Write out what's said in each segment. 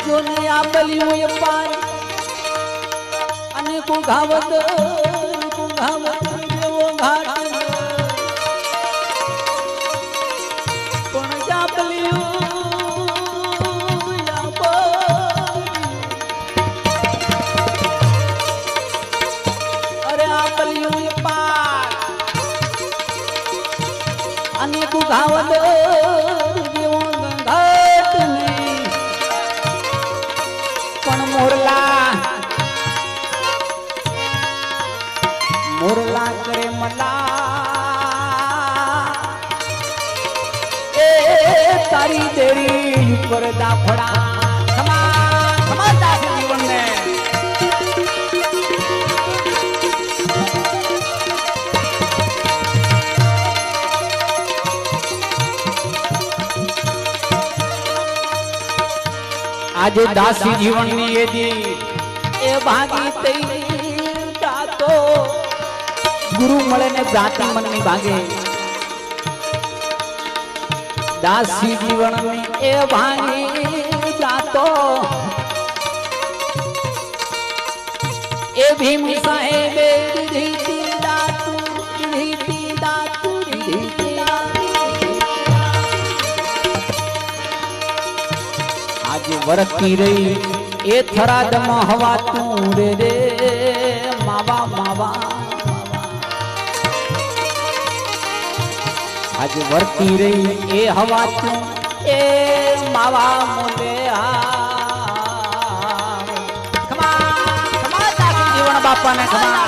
જોને આ બલિયું એ પાય અને કુઘાવત જેવો ઘાટ પણ જા બલિયું અરે આ બલિયું એ પાય અને કુઘાવત જેવો ઘાટ નહીં પણ મોરલા કરે મલા એ તારી દેરી ઉપર દાફડા ખમા દાસ જીવન ને આજે દાસી જીવન ની એદી એ ભાગી તઈ જાતો ગુરુ મળે ને ભ્રાતિ મન ની ભાગે દાસી જીવન ની એ ભાગી જાતો એ ભીમ સાહેબે દીધી દાતુ આજે વરતી રહી એ થરાદ માં હવા તું રે માવા आज वर्ती रही ए हवा तू ए मावा मोले खमा दासी जीवन बापा ने खमा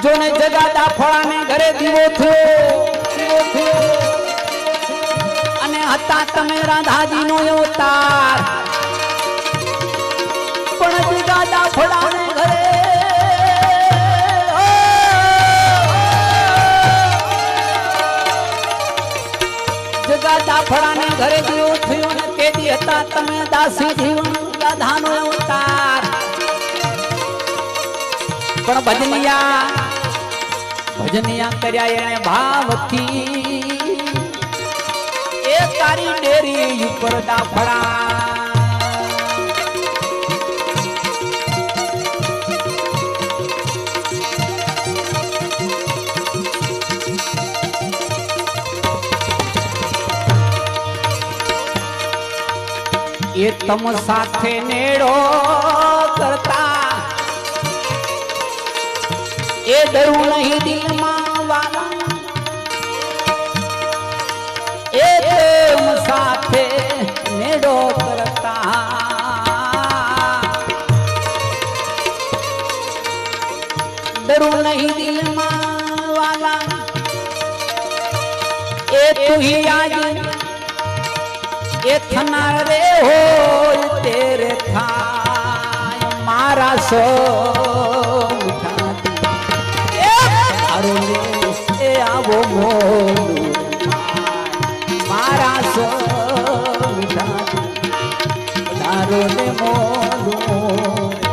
जोने जगादा फळा ने घरे दीवो थयो હતા તમે રાધાજી નો અવતાર પણ જગાદા ફળાને ઘરે જગાદા ફળાને ઘરે જેવો થયો ને તેદી હતા તમે દાસી જીવન રાધા નો અવતાર પણ ભજનિયા કર્યા એને ભાવથી તારી ડેરી ઉપર દાફડા એ તમ સાથે નેડો કરતા એ ડરું નહીં દિલમાં વાલા એ તમ સાથે નેડો કરતા ડરું નહીં દિલમાં વાલા એ તું ही आज ये थनार रे हो तेरे थाय मारा सो उठाती तारो रे ए आवो मोलू मारा सो उठाती तारो रे मोलू